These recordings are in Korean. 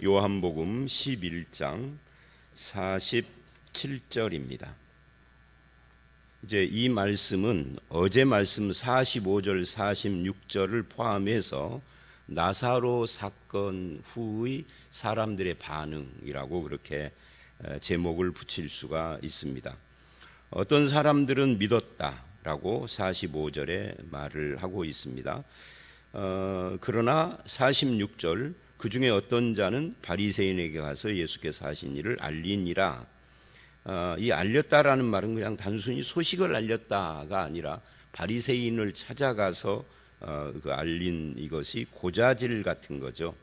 요한복음 11장 47절입니다. 이제 이 말씀은 어제 말씀 45절, 46절을 포함해서 나사로 사건 후의 사람들의 반응이라고 그렇게 제목을 붙일 수가 있습니다. 어떤 사람들은 믿었다라고 45절에 말을 하고 있습니다. 그러나 46절 그 중에 어떤 자는 바리새인에게 가서 예수께서 하신 일을 알리니라. 이 알렸다라는 말은 그냥 단순히 소식을 알렸다가 아니라 바리새인을 찾아가서 그 알린 이것이 고자질 같은 거죠.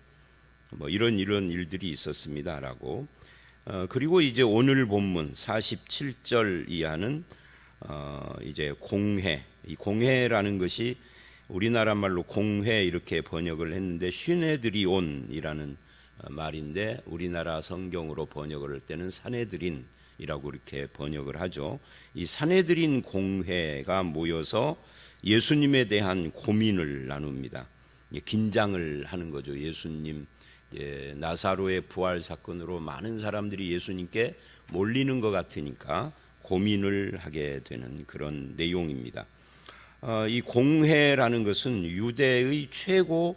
뭐 이런 일들이 있었습니다라고. 그리고 이제 오늘 본문 47절 이하는 이제 공회, 이 공회라는 것이 우리나라 말로 공회 이렇게 번역을 했는데 시내드리온이라는 말인데 우리나라 성경으로 번역을 할 때는 산헤드린이라고 이렇게 번역을 하죠. 이 산헤드린 공회가 모여서 예수님에 대한 고민을 나눕니다. 긴장을 하는 거죠. 예수님 나사로의 부활 사건으로 많은 사람들이 예수님께 몰리는 것 같으니까 고민을 하게 되는 그런 내용입니다. 이 공회라는 것은 유대의 최고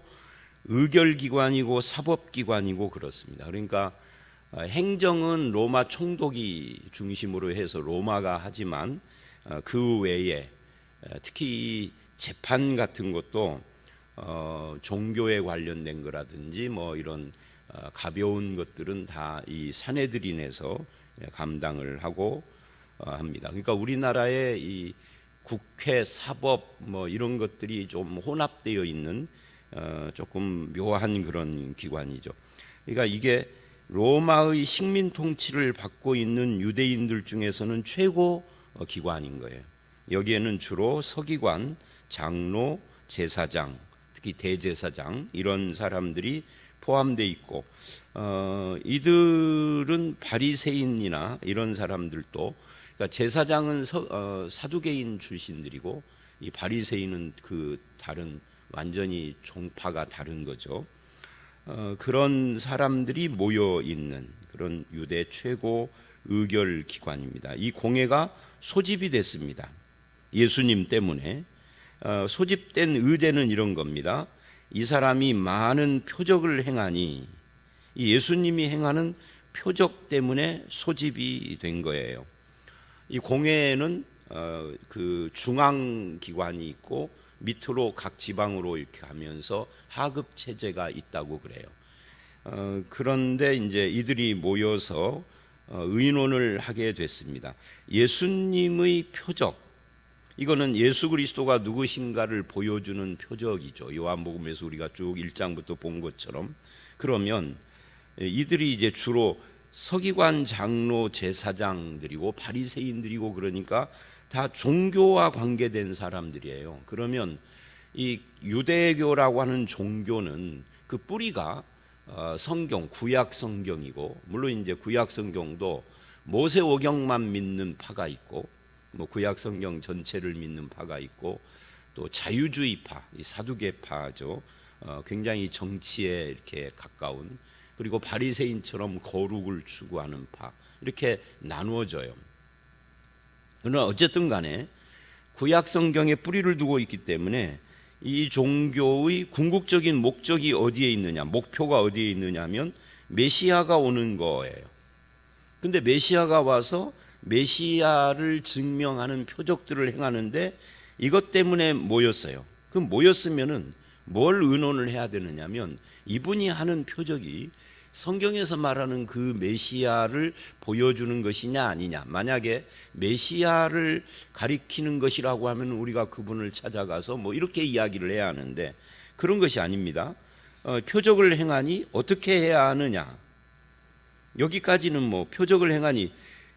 의결기관이고 사법기관이고 그렇습니다. 그러니까 행정은 로마 총독이 중심으로 해서 로마가 하지만 그 외에 특히 재판 같은 것도 종교에 관련된 거라든지 뭐 이런 가벼운 것들은 다 이 산헤드린에서 감당을 하고 합니다. 그러니까 우리나라의 이 국회, 사법 뭐 이런 것들이 좀 혼합되어 있는 조금 묘한 그런 기관이죠. 그러니까 이게 로마의 식민 통치를 받고 있는 유대인들 중에서는 최고 기관인 거예요. 여기에는 주로 서기관, 장로, 제사장, 특히 대제사장 이런 사람들이 포함되어 있고 이들은 바리새인이나 이런 사람들도 그러니까 제사장은 사두개인 출신들이고 이 바리새인은 그 다른 완전히 종파가 다른 거죠. 그런 사람들이 모여 있는 그런 유대 최고 의결 기관입니다. 이 공회가 소집이 됐습니다. 예수님 때문에 소집된 의제는 이런 겁니다. 이 사람이 많은 표적을 행하니 이 예수님이 행하는 표적 때문에 소집이 된 거예요. 이 공회에는 그 중앙 기관이 있고 밑으로 각 지방으로 이렇게 가면서 하급 체제가 있다고 그래요. 그런데 이제 이들이 모여서 의논을 하게 됐습니다. 예수님의 표적, 이거는 예수 그리스도가 누구신가를 보여주는 표적이죠. 요한복음에서 우리가 쭉 1장부터 본 것처럼. 그러면 이들이 이제 주로 서기관, 장로, 제사장들이고 바리새인들이고 그러니까 다 종교와 관계된 사람들이에요. 그러면 이 유대교라고 하는 종교는 그 뿌리가 성경, 구약 성경이고 물론 이제 구약 성경도 모세오경만 믿는 파가 있고 뭐 구약 성경 전체를 믿는 파가 있고 또 자유주의파, 이 사두개파죠. 굉장히 정치에 이렇게 가까운 그리고 바리새인처럼 거룩을 추구하는 파 이렇게 나누어져요. 그러나 어쨌든 간에 구약 성경에 뿌리를 두고 있기 때문에 이 종교의 궁극적인 목적이 어디에 있느냐, 목표가 어디에 있느냐 하면 메시아가 오는 거예요. 근데 메시아가 와서 메시아를 증명하는 표적들을 행하는데 이것 때문에 모였어요. 그럼 모였으면은 뭘 의논을 해야 되느냐면 이분이 하는 표적이 성경에서 말하는 그 메시아를 보여주는 것이냐 아니냐. 만약에 메시아를 가리키는 것이라고 하면 우리가 그분을 찾아가서 뭐 이렇게 이야기를 해야 하는데 그런 것이 아닙니다. 표적을 행하니 어떻게 해야 하느냐. 여기까지는 뭐 표적을 행하니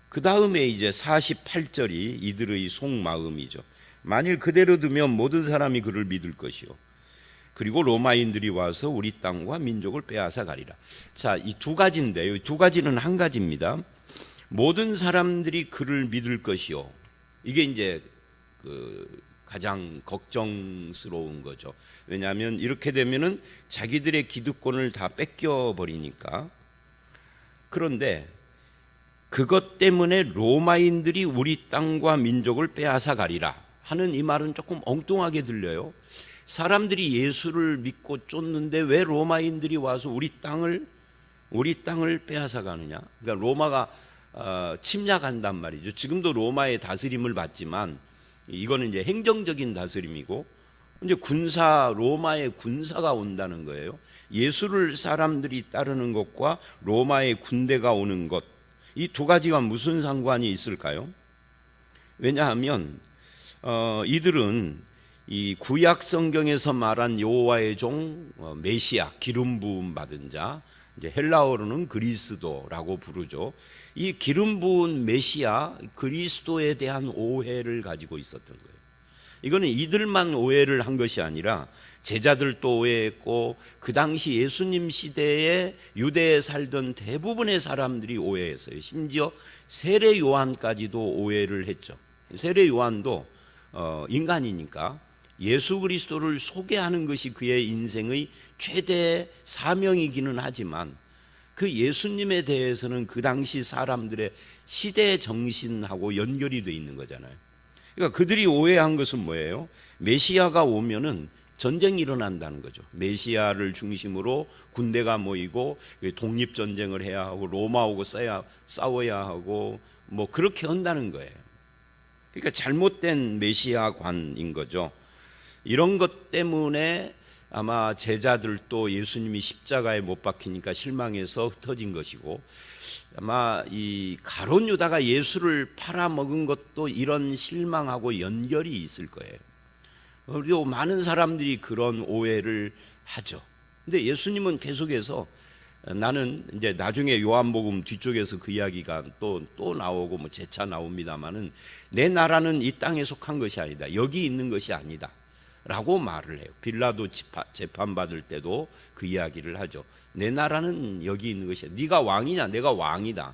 그 다음에 이제 48절이 이들의 속마음이죠. 만일 그대로 두면 모든 사람이 그를 믿을 것이요. 그리고 로마인들이 와서 우리 땅과 민족을 빼앗아 가리라. 자, 이 두 가지인데요. 이 두 가지는 한 가지입니다. 모든 사람들이 그를 믿을 것이요. 이게 이제 가장 걱정스러운 거죠. 왜냐하면 이렇게 되면은 자기들의 기득권을 다 뺏겨 버리니까. 그런데 그것 때문에 로마인들이 우리 땅과 민족을 빼앗아 가리라 하는 이 말은 조금 엉뚱하게 들려요. 사람들이 예수를 믿고 쫓는데 왜 로마인들이 와서 우리 땅을 빼앗아 가느냐? 그러니까 로마가 침략한단 말이죠. 지금도 로마의 다스림을 받지만 이거는 이제 행정적인 다스림이고, 이제 로마의 군사가 온다는 거예요. 예수를 사람들이 따르는 것과 로마의 군대가 오는 것, 이 두 가지가 무슨 상관이 있을까요? 왜냐하면 이들은 이 구약 성경에서 말한 여호와의 종 메시아, 기름 부음 받은 자, 이제 헬라어로는 그리스도라고 부르죠. 이 기름 부은 메시아 그리스도에 대한 오해를 가지고 있었던 거예요. 이거는 이들만 오해를 한 것이 아니라 제자들도 오해했고, 그 당시 예수님 시대에 유대에 살던 대부분의 사람들이 오해했어요. 심지어 세례 요한까지도 오해를 했죠. 세례 요한도 인간이니까 예수 그리스도를 소개하는 것이 그의 인생의 최대 사명이기는 하지만, 그 예수님에 대해서는 그 당시 사람들의 시대 정신하고 연결이 돼 있는 거잖아요. 그러니까 그들이 오해한 것은 뭐예요? 메시아가 오면은 전쟁이 일어난다는 거죠. 메시아를 중심으로 군대가 모이고 독립전쟁을 해야 하고 로마하고 싸워야 하고 뭐 그렇게 한다는 거예요. 그러니까 잘못된 메시아관인 거죠. 이런 것 때문에 아마 제자들도 예수님이 십자가에 못 박히니까 실망해서 흩어진 것이고, 아마 이 가룟 유다가 예수를 팔아먹은 것도 이런 실망하고 연결이 있을 거예요. 그리고 많은 사람들이 그런 오해를 하죠. 근데 예수님은 계속해서, 나는 이제 나중에 요한복음 뒤쪽에서 그 이야기가 또 나오고 뭐 재차 나옵니다만은, 내 나라는 이 땅에 속한 것이 아니다, 여기 있는 것이 아니다 라고 말을 해요. 빌라도 재판받을 때도 그 이야기를 하죠. 내 나라는 여기 있는 것이야. 네가 왕이냐? 내가 왕이다.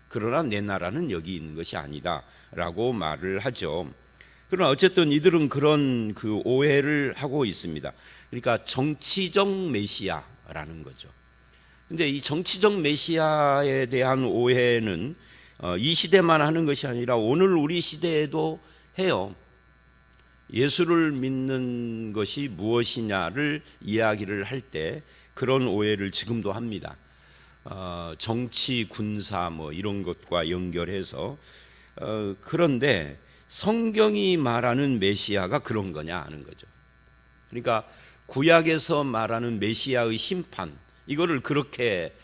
그러나 내 나라는 여기 있는 것이 아니다 라고 말을 하죠. 그러나 어쨌든 이들은 그런 그 오해를 하고 있습니다. 그러니까 정치적 메시아라는 거죠. 근데 이 정치적 메시아에 대한 오해는 이 시대만 하는 것이 아니라 오늘 우리 시대에도 해요. 예수를 믿는 것이 무엇이냐를 이야기를 할 때 그런 오해를 지금도 합니다. 정치, 군사 뭐 이런 것과 연결해서. 그런데 성경이 말하는 메시아가 그런 거냐 하는 거죠. 그러니까 구약에서 말하는 메시아의 심판, 이거를 그렇게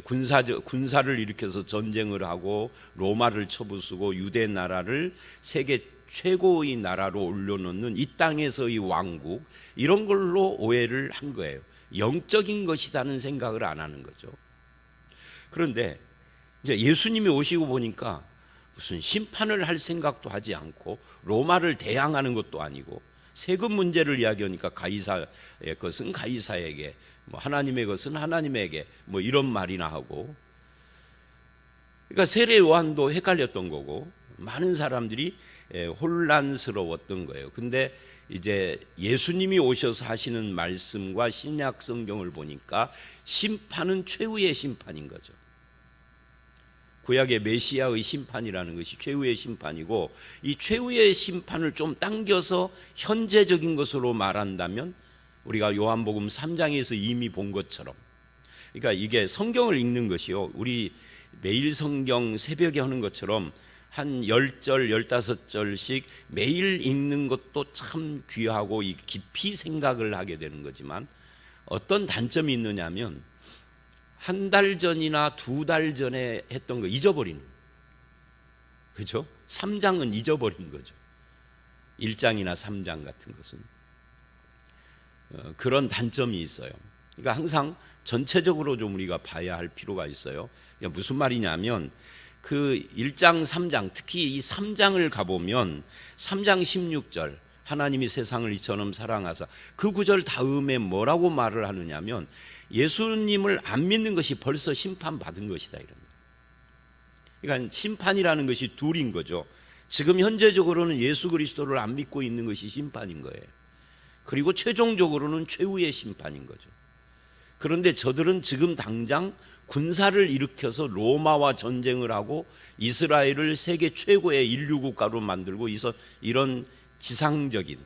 군사를 일으켜서 전쟁을 하고 로마를 쳐부수고 유대 나라를 세계 최고의 나라로 올려놓는 이 땅에서의 왕국, 이런 걸로 오해를 한 거예요. 영적인 것이라는 생각을 안 하는 거죠. 그런데 이제 예수님이 오시고 보니까 무슨 심판을 할 생각도 하지 않고 로마를 대항하는 것도 아니고, 세금 문제를 이야기하니까 가이사의 것은 가이사에게, 뭐 하나님의 것은 하나님에게, 뭐 이런 말이나 하고, 그러니까 세례 요한도 헷갈렸던 거고 많은 사람들이 혼란스러웠던 거예요. 근데 이제 예수님이 오셔서 하시는 말씀과 신약 성경을 보니까 심판은 최후의 심판인 거죠. 구약의 메시아의 심판이라는 것이 최후의 심판이고, 이 최후의 심판을 좀 당겨서 현재적인 것으로 말한다면 우리가 요한복음 3장에서 이미 본 것처럼, 그러니까 이게 성경을 읽는 것이요, 우리 매일 성경 새벽에 하는 것처럼 한 10절, 15절씩 매일 읽는 것도 참 귀하고 깊이 생각을 하게 되는 거지만, 어떤 단점이 있느냐면 한 달 전이나 두 달 전에 했던 거 잊어버리는, 그렇죠? 3장은 잊어버린 거죠. 1장이나 3장 같은 것은 그런 단점이 있어요. 그러니까 항상 전체적으로 좀 우리가 봐야 할 필요가 있어요. 그러니까 무슨 말이냐면, 그 1장, 3장, 특히 이 3장을 가보면 3장 16절, 하나님이 세상을 이처럼 사랑하사, 그 구절 다음에 뭐라고 말을 하느냐면, 예수님을 안 믿는 것이 벌써 심판받은 것이다, 이런. 그러니까 심판이라는 것이 둘인 거죠. 지금 현재적으로는 예수 그리스도를 안 믿고 있는 것이 심판인 거예요. 그리고 최종적으로는 최후의 심판인 거죠. 그런데 저들은 지금 당장 군사를 일으켜서 로마와 전쟁을 하고 이스라엘을 세계 최고의 인류 국가로 만들고 이런 지상적인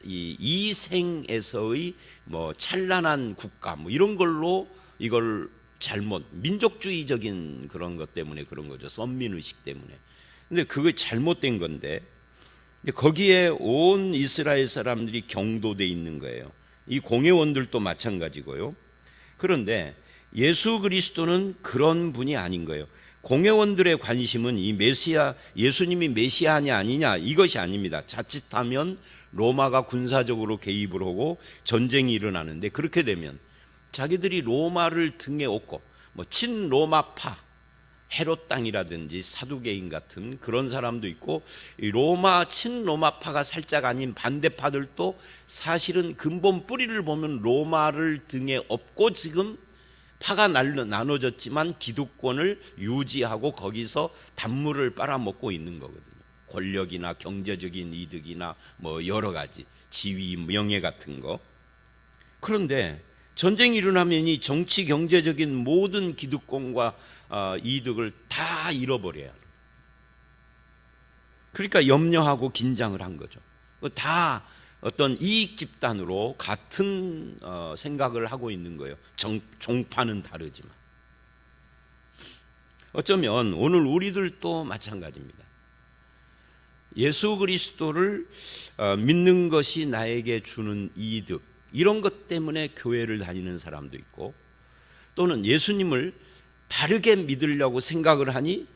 이 생에서의 뭐 찬란한 국가 뭐 이런 걸로 이걸 잘못 민족주의적인 그런 것 때문에 그런 거죠. 선민의식 때문에. 근데 그게 잘못된 건데 거기에 온 이스라엘 사람들이 경도돼 있는 거예요. 이 공회원들도 마찬가지고요. 그런데 예수 그리스도는 그런 분이 아닌 거예요. 공회원들의 관심은 이 메시아, 예수님이 메시아냐 아니냐 이것이 아닙니다. 자칫하면 로마가 군사적으로 개입을 하고 전쟁이 일어나는데 그렇게 되면 자기들이 로마를 등에 업고 뭐 친로마파 헤롯 당이라든지 사두개인 같은 그런 사람도 있고 이 로마 친로마파가 살짝 아닌 반대파들도 사실은 근본 뿌리를 보면 로마를 등에 업고 지금 파가 나눠졌지만 기득권을 유지하고 거기서 단물을 빨아먹고 있는 거거든요. 권력이나 경제적인 이득이나 뭐 여러 가지 지위, 명예 같은 거. 그런데 전쟁이 일어나면 이 정치, 경제적인 모든 기득권과 이득을 다 잃어버려야 해요. 그러니까 염려하고 긴장을 한 거죠. 다 어떤 이익 집단으로 같은 생각을 하고 있는 거예요. 종파는 다르지만. 어쩌면 오늘 우리들도 마찬가지입니다. 예수 그리스도를 믿는 것이 나에게 주는 이득, 이런 것 때문에 교회를 다니는 사람도 있고, 또는 예수님을 바르게 믿으려고 생각을 하니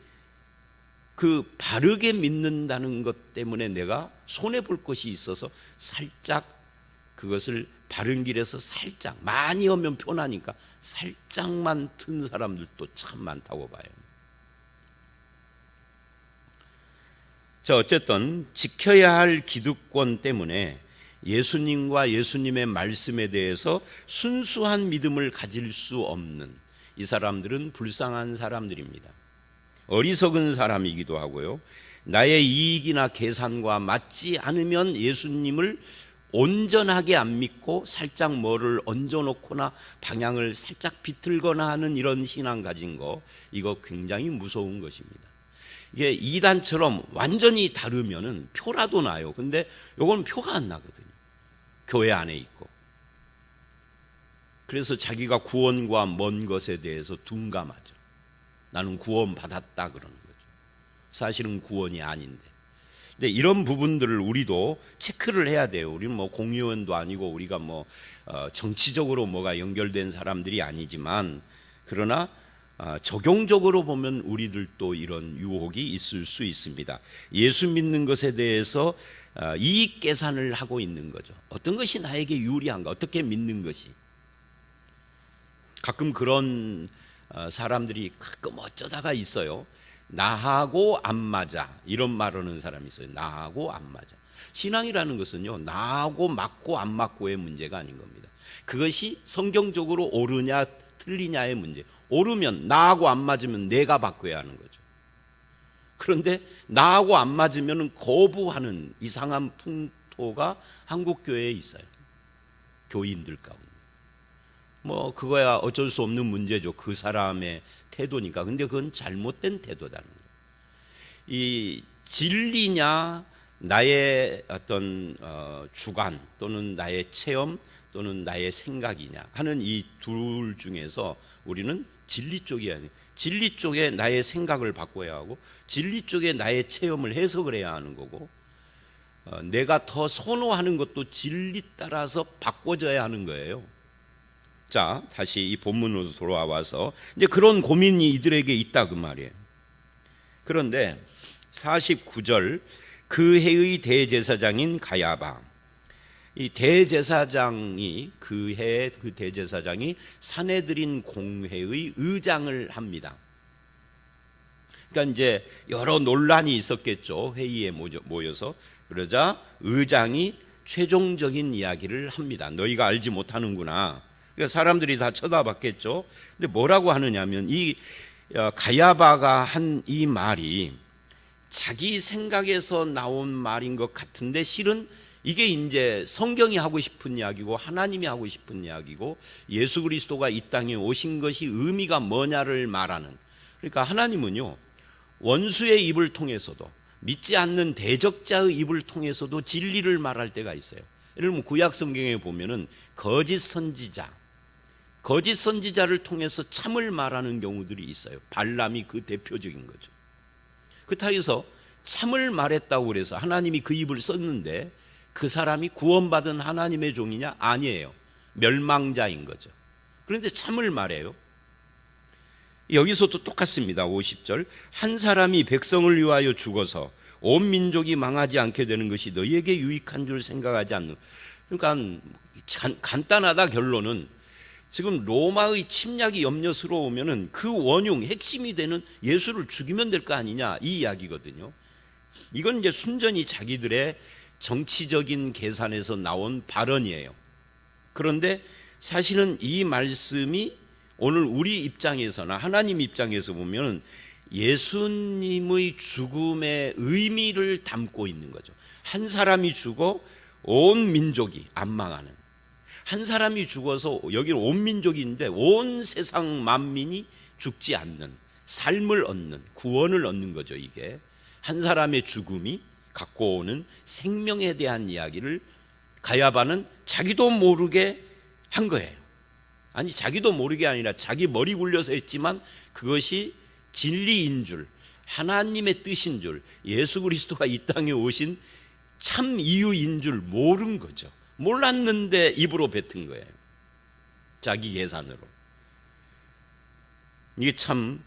그 바르게 믿는다는 것 때문에 내가 손해볼 것이 있어서 살짝 그것을 바른 길에서 살짝, 많이 하면 편하니까 살짝만 튼 사람들도 참 많다고 봐요. 자, 어쨌든 지켜야 할 기득권 때문에 예수님과 예수님의 말씀에 대해서 순수한 믿음을 가질 수 없는 이 사람들은 불쌍한 사람들입니다. 어리석은 사람이기도 하고요. 나의 이익이나 계산과 맞지 않으면 예수님을 온전하게 안 믿고 살짝 뭐를 얹어놓거나 방향을 살짝 비틀거나 하는 이런 신앙 가진 거, 이거 굉장히 무서운 것입니다. 이게 이단처럼 완전히 다르면은 표라도 나요. 근데 요건 표가 안 나거든요. 교회 안에 있고. 그래서 자기가 구원과 먼 것에 대해서 둔감하죠. 나는 구원 받았다 그러는 거죠. 사실은 구원이 아닌데. 근데 이런 부분들을 우리도 체크를 해야 돼요. 우리는 뭐 공의원도 아니고 우리가 뭐 정치적으로 뭐가 연결된 사람들이 아니지만, 그러나 적용적으로 보면 우리들도 이런 유혹이 있을 수 있습니다. 예수 믿는 것에 대해서 이익 계산을 하고 있는 거죠. 어떤 것이 나에게 유리한가, 어떻게 믿는 것이. 가끔 그런 사람들이 가끔 어쩌다가 있어요. 나하고 안 맞아, 이런 말하는 사람이 있어요. 나하고 안 맞아. 신앙이라는 것은요, 나하고 맞고 안 맞고의 문제가 아닌 겁니다. 그것이 성경적으로 옳으냐 틀리냐의 문제. 옳으면, 나하고 안 맞으면 내가 바꿔야 하는 거죠. 그런데 나하고 안 맞으면 거부하는 이상한 풍토가 한국 교회에 있어요. 교인들 가운데. 뭐 그거야 어쩔 수 없는 문제죠. 그 사람의 태도니까. 근데 그건 잘못된 태도다는 거예요. 이 진리냐 나의 어떤 주관 또는 나의 체험 또는 나의 생각이냐 하는 이 둘 중에서 우리는 진리 쪽이 아니에요. 진리 쪽에 나의 생각을 바꿔야 하고 진리 쪽에 나의 체험을 해석을 해야 하는 거고, 내가 더 선호하는 것도 진리 따라서 바꿔져야 하는 거예요. 자, 다시 이 본문으로 돌아와서 이제 그런 고민이 이들에게 있다 그 말이에요. 그런데 49절, 그 해의 대제사장인 가야바, 이 대제사장이 그 해의 그 대제사장이 사내들인 공회의 의장을 합니다. 그러니까 이제 여러 논란이 있었겠죠. 회의에 모여서. 그러자 의장이 최종적인 이야기를 합니다. 너희가 알지 못하는구나. 그러니까 사람들이 다 쳐다봤겠죠. 근데 뭐라고 하느냐면 이 가야바가 한 이 말이 자기 생각에서 나온 말인 것 같은데 실은 이게 이제 성경이 하고 싶은 이야기고 하나님이 하고 싶은 이야기고 예수 그리스도가 이 땅에 오신 것이 의미가 뭐냐를 말하는, 그러니까 하나님은요 원수의 입을 통해서도 믿지 않는 대적자의 입을 통해서도 진리를 말할 때가 있어요. 예를 들면 구약 성경에 보면은 거짓 선지자를 통해서 참을 말하는 경우들이 있어요. 발람이 그 대표적인 거죠. 그렇다고 해서 참을 말했다고 그래서 하나님이 그 입을 썼는데 그 사람이 구원받은 하나님의 종이냐? 아니에요. 멸망자인 거죠. 그런데 참을 말해요. 여기서도 똑같습니다. 50절, 한 사람이 백성을 위하여 죽어서 온 민족이 망하지 않게 되는 것이 너희에게 유익한 줄 생각하지 않는. 그러니까 간단하다. 결론은 지금 로마의 침략이 염려스러우면은 그 원흉 핵심이 되는 예수를 죽이면 될 거 아니냐, 이 이야기거든요. 이건 이제 순전히 자기들의 정치적인 계산에서 나온 발언이에요. 그런데 사실은 이 말씀이 오늘 우리 입장에서나 하나님 입장에서 보면 예수님의 죽음의 의미를 담고 있는 거죠. 한 사람이 죽어 온 민족이 안 망하는, 한 사람이 죽어서 여기는 온 민족인데 온 세상 만민이 죽지 않는 삶을 얻는, 구원을 얻는 거죠. 이게 한 사람의 죽음이 갖고 오는 생명에 대한 이야기를 가야바는 자기도 모르게 한 거예요. 아니, 자기도 모르게 아니라 자기 머리 굴려서 했지만 그것이 진리인 줄, 하나님의 뜻인 줄, 예수 그리스도가 이 땅에 오신 참 이유인 줄 모른 거죠. 몰랐는데 입으로 뱉은 거예요. 자기 계산으로. 이게 참,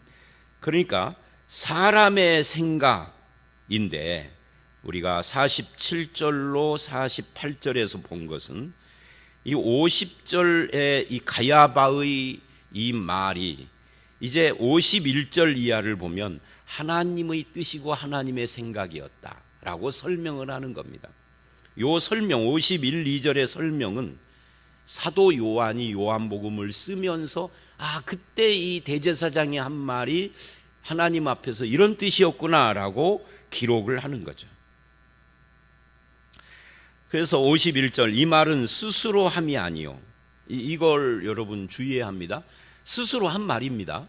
그러니까 사람의 생각인데 우리가 47절로 48절에서 본 것은 이 50절의 이 가야바의 이 말이 이제 51절 이하를 보면 하나님의 뜻이고 하나님의 생각이었다라고 설명을 하는 겁니다. 요 설명 51, 2절의 설명은 사도 요한이 요한복음을 쓰면서 그때 이 대제사장이 한 말이 하나님 앞에서 이런 뜻이었구나라고 기록을 하는 거죠. 그래서 51절, 이 말은 스스로 함이 아니요. 이걸 여러분 주의해야 합니다. 스스로 한 말입니다.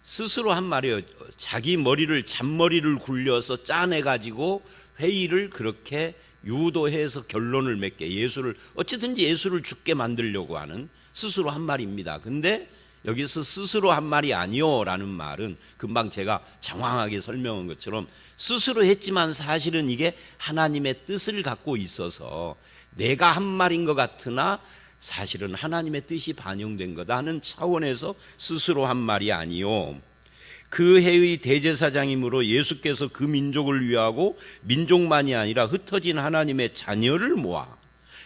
스스로 한 말이에요. 자기 머리를, 잔머리를 굴려서 짜내가지고 회의를 그렇게 유도해서 결론을 맺게, 예수를 어쨌든지 예수를 죽게 만들려고 하는 스스로 한 말입니다. 근데 여기서 스스로 한 말이 아니요 라는 말은 금방 제가 장황하게 설명한 것처럼 스스로 했지만 사실은 이게 하나님의 뜻을 갖고 있어서 내가 한 말인 것 같으나 사실은 하나님의 뜻이 반영된 거다 하는 차원에서 스스로 한 말이 아니요, 그 해의 대제사장이므로 예수께서 그 민족을 위하고 민족만이 아니라 흩어진 하나님의 자녀를 모아,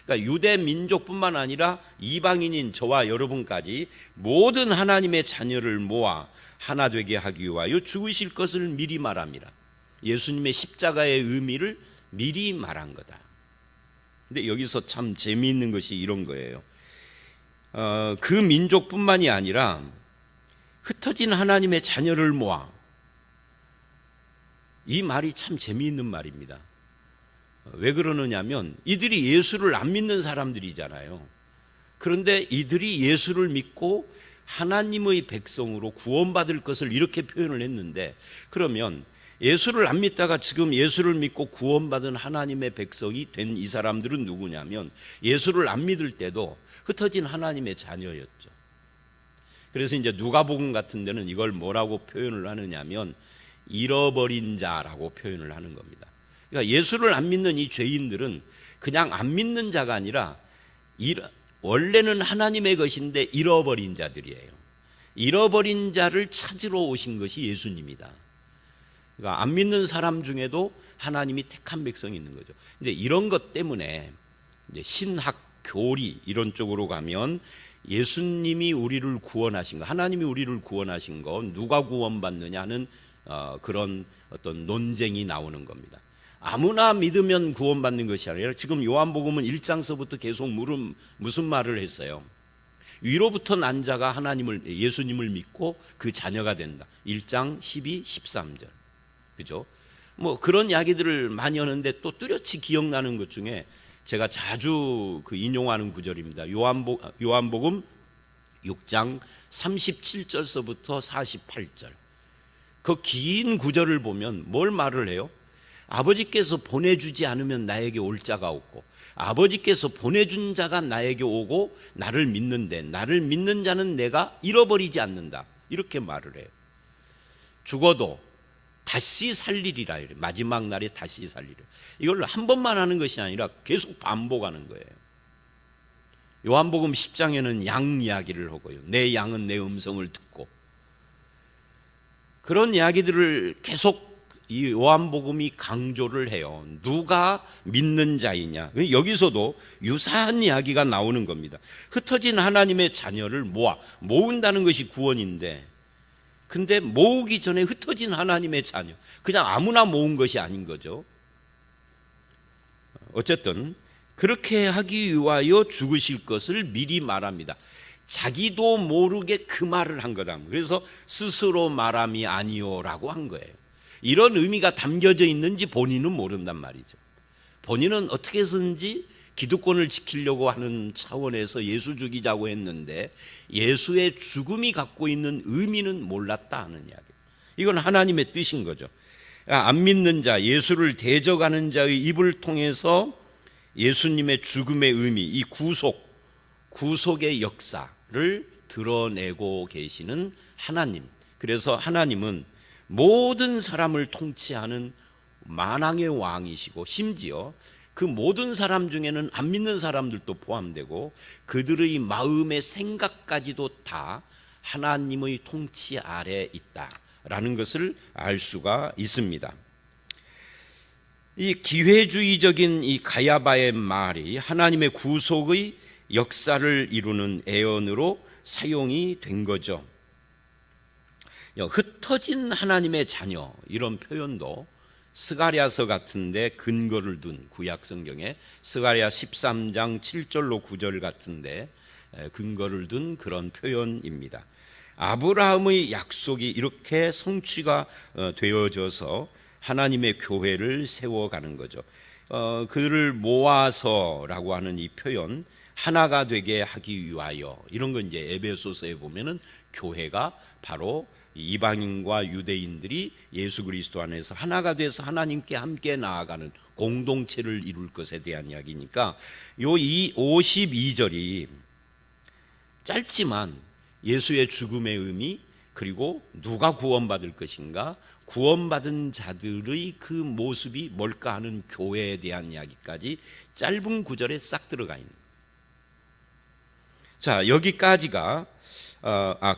그러니까 유대 민족뿐만 아니라 이방인인 저와 여러분까지 모든 하나님의 자녀를 모아 하나 되게 하기 위하여 죽으실 것을 미리 말함이라. 예수님의 십자가의 의미를 미리 말한 거다. 근데 여기서 참 재미있는 것이 이런 거예요. 그 민족뿐만이 아니라 흩어진 하나님의 자녀를 모아. 이 말이 참 재미있는 말입니다. 왜 그러느냐면 이들이 예수를 안 믿는 사람들이잖아요. 그런데 이들이 예수를 믿고 하나님의 백성으로 구원받을 것을 이렇게 표현을 했는데, 그러면 예수를 안 믿다가 지금 예수를 믿고 구원받은 하나님의 백성이 된 이 사람들은 누구냐면 예수를 안 믿을 때도 흩어진 하나님의 자녀였죠. 그래서 이제 누가복음 같은 데는 이걸 뭐라고 표현을 하느냐면 잃어버린 자라고 표현을 하는 겁니다. 그러니까 예수를 안 믿는 이 죄인들은 그냥 안 믿는 자가 아니라 원래는 하나님의 것인데 잃어버린 자들이에요. 잃어버린 자를 찾으러 오신 것이 예수님이다. 그러니까 안 믿는 사람 중에도 하나님이 택한 백성이 있는 거죠. 근데 이런 것 때문에 이제 신학, 교리 이런 쪽으로 가면 예수님이 우리를 구원하신 거, 하나님이 우리를 구원하신 거 누가 구원받느냐는 그런 어떤 논쟁이 나오는 겁니다. 아무나 믿으면 구원받는 것이 아니라 지금 요한복음은 1장서부터 계속 무슨 말을 했어요? 위로부터 난 자가 예수님을 믿고 그 자녀가 된다. 1장 12, 13절. 그죠? 뭐 그런 이야기들을 많이 하는데 또 뚜렷이 기억나는 것 중에 제가 자주 그 인용하는 구절입니다. 요한복음 6장 37절서부터 48절. 그 긴 구절을 보면 뭘 말을 해요? 아버지께서 보내주지 않으면 나에게 올 자가 없고 아버지께서 보내준 자가 나에게 오고 나를 믿는데 나를 믿는 자는 내가 잃어버리지 않는다. 이렇게 말을 해요. 죽어도 다시 살리리라. 마지막 날에 다시 살리리라. 이걸 한 번만 하는 것이 아니라 계속 반복하는 거예요. 요한복음 10장에는 양 이야기를 하고요. 내 양은 내 음성을 듣고 그런 이야기들을 계속 이 요한복음이 강조를 해요. 누가 믿는 자이냐. 여기서도 유사한 이야기가 나오는 겁니다. 흩어진 하나님의 자녀를 모은다는 것이 구원인데 근데 모으기 전에 흩어진 하나님의 자녀 그냥 아무나 모은 것이 아닌 거죠. 어쨌든 그렇게 하기 위하여 죽으실 것을 미리 말합니다. 자기도 모르게 그 말을 한 거다. 그래서 스스로 말함이 아니오라고 한 거예요. 이런 의미가 담겨져 있는지 본인은 모른단 말이죠. 본인은 어떻게 해서든지 기득권을 지키려고 하는 차원에서 예수 죽이자고 했는데 예수의 죽음이 갖고 있는 의미는 몰랐다 하는 이야기. 이건 하나님의 뜻인 거죠. 안 믿는 자, 예수를 대적하는 자의 입을 통해서 예수님의 죽음의 의미, 이 구속의 역사를 드러내고 계시는 하나님. 그래서 하나님은 모든 사람을 통치하는 만왕의 왕이시고 심지어 그 모든 사람 중에는 안 믿는 사람들도 포함되고 그들의 마음의 생각까지도 다 하나님의 통치 아래 있다라는 것을 알 수가 있습니다. 이 기회주의적인 이 가야바의 말이 하나님의 구속의 역사를 이루는 애언으로 사용이 된 거죠. 흩어진 하나님의 자녀 이런 표현도 스가랴서 같은데 근거를 둔 구약 성경에 스가랴 13장 7절로 9절 같은데 근거를 둔 그런 표현입니다. 아브라함의 약속이 이렇게 성취가 되어져서 하나님의 교회를 세워가는 거죠. 그를 모아서라고 하는 이 표현 하나가 되게 하기 위하여 이런 건 이제 에베소서에 보면은 교회가 바로 이방인과 유대인들이 예수 그리스도 안에서 하나가 돼서 하나님께 함께 나아가는 공동체를 이룰 것에 대한 이야기니까 이 52절이 짧지만 예수의 죽음의 의미 그리고 누가 구원받을 것인가 구원받은 자들의 그 모습이 뭘까 하는 교회에 대한 이야기까지 짧은 구절에 싹 들어가 있는 거예요. 자, 여기까지가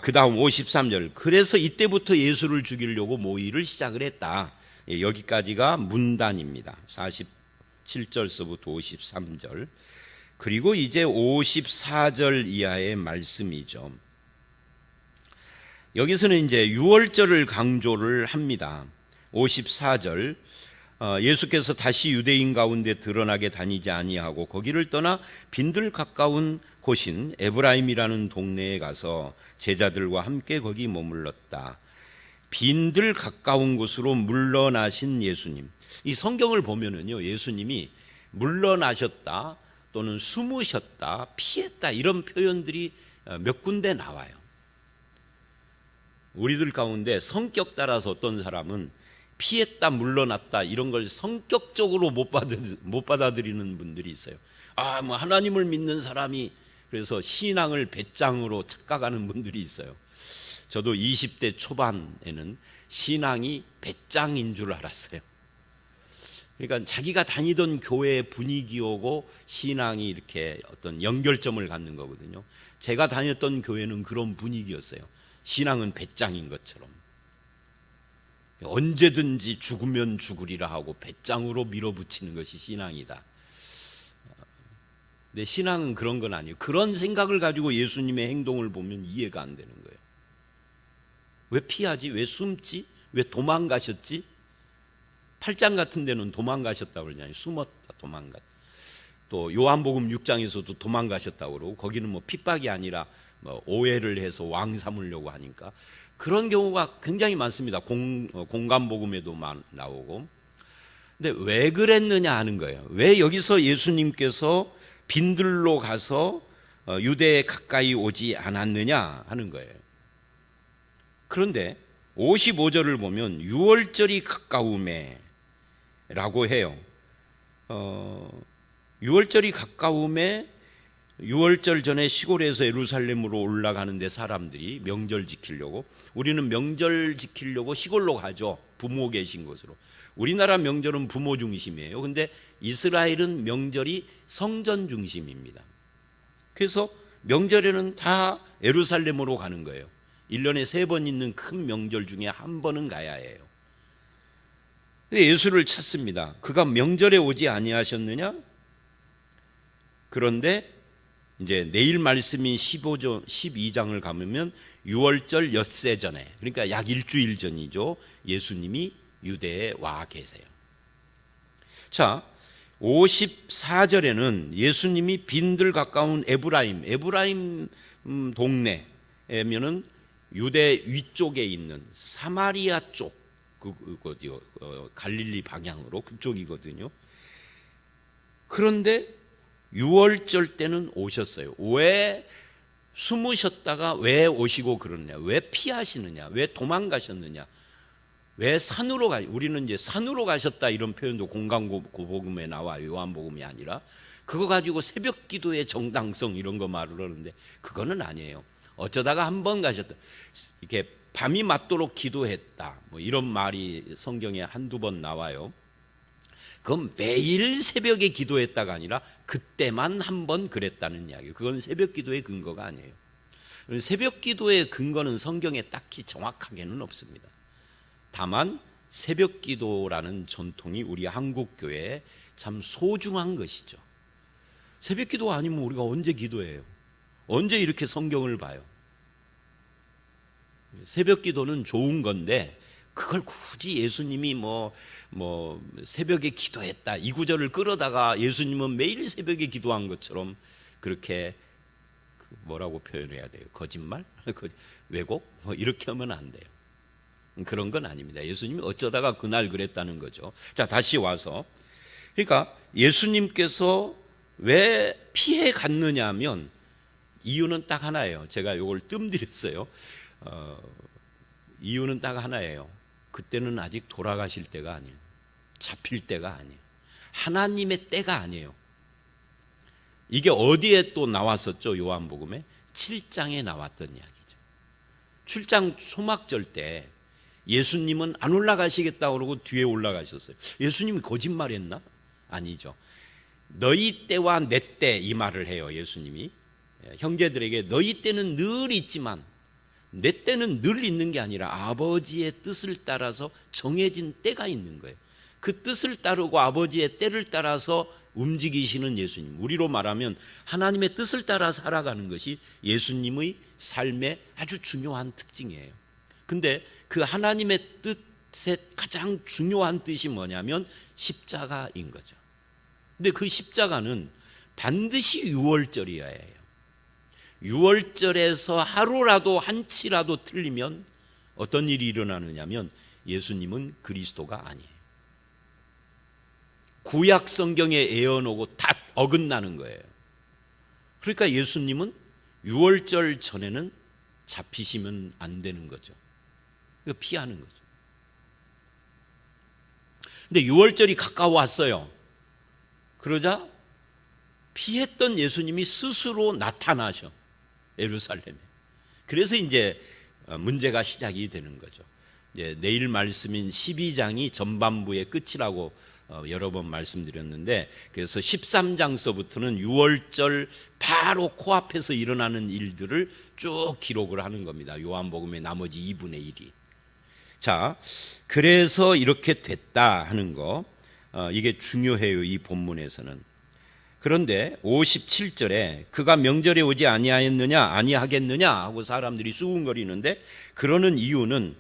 그 다음 53절. 그래서 이때부터 예수를 죽이려고 모의를 시작을 했다. 여기까지가 문단입니다. 47절서부터 53절. 그리고 이제 54절 이하의 말씀이죠. 여기서는 이제 6월절을 강조를 합니다. 54절. 예수께서 다시 유대인 가운데 드러나게 다니지 아니하고 거기를 떠나 빈들 가까운 곳인 에브라임이라는 동네에 가서 제자들과 함께 거기 머물렀다. 빈들 가까운 곳으로 물러나신 예수님. 이 성경을 보면은요, 예수님이 물러나셨다 또는 숨으셨다, 피했다 이런 표현들이 몇 군데 나와요. 우리들 가운데 성격 따라서 어떤 사람은 피했다, 물러났다 이런 걸 성격적으로 못 받아들이는 분들이 있어요. 뭐 하나님을 믿는 사람이 그래서 신앙을 배짱으로 착각하는 분들이 있어요. 저도 20대 초반에는 신앙이 배짱인 줄 알았어요. 그러니까 자기가 다니던 교회의 분위기하고 신앙이 이렇게 어떤 연결점을 갖는 거거든요. 제가 다녔던 교회는 그런 분위기였어요. 신앙은 배짱인 것처럼. 언제든지 죽으면 죽으리라 하고 배짱으로 밀어붙이는 것이 신앙이다. 근데 신앙은 그런 건 아니에요. 그런 생각을 가지고 예수님의 행동을 보면 이해가 안 되는 거예요. 왜 피하지? 왜 숨지? 왜 도망가셨지? 8장 같은 데는 도망가셨다고 그러잖아요. 숨었다, 도망갔다. 또 요한복음 6장에서도 도망가셨다고 그러고 거기는 뭐 핍박이 아니라 뭐 오해를 해서 왕 삼으려고 하니까 그런 경우가 굉장히 많습니다. 공간복음에도 나오고 근데 왜 그랬느냐 하는 거예요. 왜 여기서 예수님께서 빈들로 가서 유대에 가까이 오지 않았느냐 하는 거예요. 그런데 55절을 보면 6월절이 가까움에 라고 해요. 6월절이 가까움에 6월절 전에 시골에서 예루살렘으로 올라가는데 사람들이 명절 지키려고, 우리는 명절 지키려고 시골로 가죠. 부모 계신 곳으로. 우리나라 명절은 부모 중심이에요. 근데 이스라엘은 명절이 성전 중심입니다. 그래서 명절에는 다 예루살렘으로 가는 거예요. 1년에 3번 있는 큰 명절 중에 한 번은 가야 해요. 예수를 찾습니다. 그가 명절에 오지 아니하셨느냐? 그런데 이제 내일 말씀인 12장을 가면 6월절 엿새 전에, 그러니까 약 일주일 전이죠. 예수님이 유대에 와 계세요. 자, 54절에는 예수님이 빈들 가까운 에브라임 동네에면은 유대 위쪽에 있는 사마리아 쪽, 그거죠. 갈릴리 방향으로 그쪽이거든요. 그런데 6월절 때는 오셨어요. 왜 숨으셨다가 왜 오시고 그러느냐? 왜 피하시느냐? 왜 도망가셨느냐? 왜 산으로 우리는 이제 산으로 가셨다 이런 표현도 공강복음에 나와요. 요한복음이 아니라. 그거 가지고 새벽 기도의 정당성 이런 거 말을 하는데 그거는 아니에요. 어쩌다가 한 번 가셨다. 이렇게 밤이 맞도록 기도했다. 뭐 이런 말이 성경에 한두 번 나와요. 그건 매일 새벽에 기도했다가 아니라 그때만 한 번 그랬다는 이야기예요. 그건 새벽 기도의 근거가 아니에요. 새벽 기도의 근거는 성경에 딱히 정확하게는 없습니다. 다만 새벽 기도라는 전통이 우리 한국 교회에 참 소중한 것이죠. 새벽 기도가 아니면 우리가 언제 기도해요? 언제 이렇게 성경을 봐요? 새벽 기도는 좋은 건데 그걸 굳이 예수님이 뭐 새벽에 기도했다 이 구절을 끌어다가 예수님은 매일 새벽에 기도한 것처럼 그렇게 뭐라고 표현해야 돼요? 거짓말? 왜곡? 이렇게 하면 안 돼요. 그런 건 아닙니다. 예수님이 어쩌다가 그날 그랬다는 거죠. 자, 다시 와서, 그러니까 예수님께서 왜 피해 갔느냐 하면 이유는 딱 하나예요. 제가 이걸 뜸들였어요. 이유는 딱 하나예요. 그때는 아직 돌아가실 때가 아니에요. 잡힐 때가 아니에요. 하나님의 때가 아니에요. 이게 어디에 또 나왔었죠? 요한복음에 7장에 나왔던 이야기죠. 7장 초막절 때 예수님은 안 올라가시겠다고 그러고 뒤에 올라가셨어요. 예수님이 거짓말했나? 아니죠. 너희 때와 내 때 이 말을 해요. 예수님이 형제들에게 너희 때는 늘 있지만 내 때는 늘 있는 게 아니라 아버지의 뜻을 따라서 정해진 때가 있는 거예요. 그 뜻을 따르고 아버지의 때를 따라서 움직이시는 예수님, 우리로 말하면 하나님의 뜻을 따라 살아가는 것이 예수님의 삶의 아주 중요한 특징이에요. 근데 그 하나님의 뜻의 가장 중요한 뜻이 뭐냐면 십자가인 거죠. 근데 그 십자가는 반드시 6월절이어야 해요. 6월절에서 하루라도 한치라도 틀리면 어떤 일이 일어나느냐면 예수님은 그리스도가 아니에요. 구약 성경에 예언하고 다 어긋나는 거예요. 그러니까 예수님은 6월절 전에는 잡히시면 안 되는 거죠. 피하는 거죠. 근데 6월절이 가까워왔어요. 그러자 피했던 예수님이 스스로 나타나셔. 예루살렘에. 그래서 이제 문제가 시작이 되는 거죠. 이제 내일 말씀인 12장이 전반부의 끝이라고 여러 번 말씀드렸는데, 그래서 13장서부터는 6월절 바로 코앞에서 일어나는 일들을 쭉 기록을 하는 겁니다. 요한복음의 나머지 2분의 1이. 자, 그래서 이렇게 됐다 하는 거, 이게 중요해요. 이 본문에서는. 그런데 57절에 그가 명절에 오지 아니하였느냐 아니하겠느냐 하고 사람들이 수군거리는데, 그러는 이유는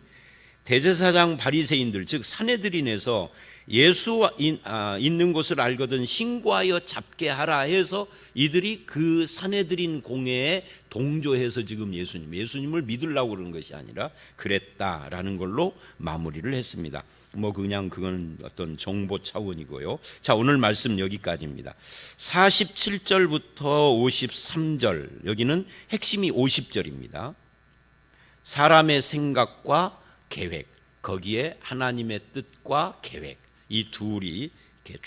대제사장 바리새인들, 즉 산헤드린에서 예수 있는 곳을 알거든 신고하여 잡게 하라 해서 이들이 그 사내들인 공회에 동조해서 지금 예수님을 믿으려고 그러는 것이 아니라 그랬다라는 걸로 마무리를 했습니다. 뭐 그냥 그건 어떤 정보 차원이고요. 자, 오늘 말씀 여기까지입니다. 47절부터 53절, 여기는 핵심이 50절입니다. 사람의 생각과 계획, 거기에 하나님의 뜻과 계획, 이 둘이 이렇게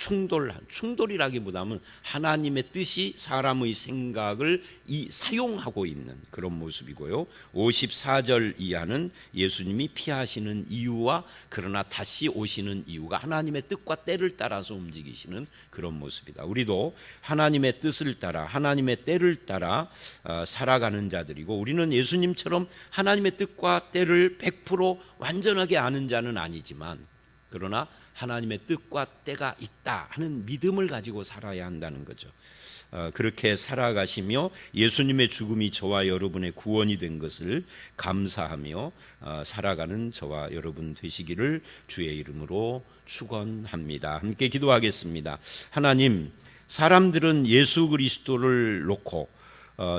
충돌이라기보다는 하나님의 뜻이 사람의 생각을 사용하고 있는 그런 모습이고요. 54절 이하는 예수님이 피하시는 이유와 그러나 다시 오시는 이유가 하나님의 뜻과 때를 따라서 움직이시는 그런 모습이다. 우리도 하나님의 뜻을 따라 하나님의 때를 따라 살아가는 자들이고, 우리는 예수님처럼 하나님의 뜻과 때를 100% 완전하게 아는 자는 아니지만, 그러나 하나님의 뜻과 때가 있다 하는 믿음을 가지고 살아야 한다는 거죠. 그렇게 살아가시며 예수님의 죽음이 저와 여러분의 구원이 된 것을 감사하며 살아가는 저와 여러분 되시기를 주의 이름으로 축원합니다. 함께 기도하겠습니다. 하나님, 사람들은 예수 그리스도를 놓고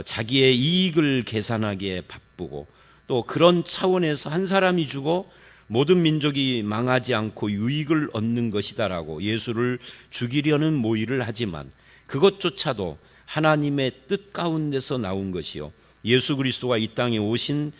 자기의 이익을 계산하기에 바쁘고, 또 그런 차원에서 한 사람이 죽어 모든 민족이 망하지 않고 유익을 얻는 것이다라고 예수를 죽이려는 모의를 하지만, 그것조차도 하나님의 뜻 가운데서 나온 것이요, 예수 그리스도가 이 땅에 오신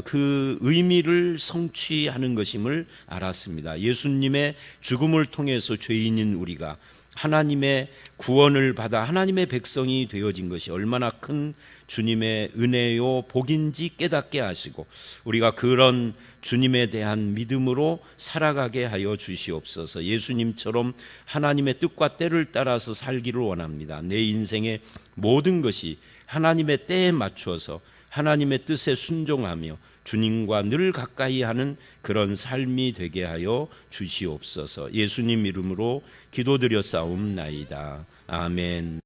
그 의미를 성취하는 것임을 알았습니다. 예수님의 죽음을 통해서 죄인인 우리가 하나님의 구원을 받아 하나님의 백성이 되어진 것이 얼마나 큰 주님의 은혜요 복인지 깨닫게 하시고, 우리가 그런 주님에 대한 믿음으로 살아가게 하여 주시옵소서. 예수님처럼 하나님의 뜻과 때를 따라서 살기를 원합니다. 내 인생의 모든 것이 하나님의 때에 맞추어서 하나님의 뜻에 순종하며 주님과 늘 가까이 하는 그런 삶이 되게 하여 주시옵소서. 예수님 이름으로 기도드렸사옵나이다. 아멘.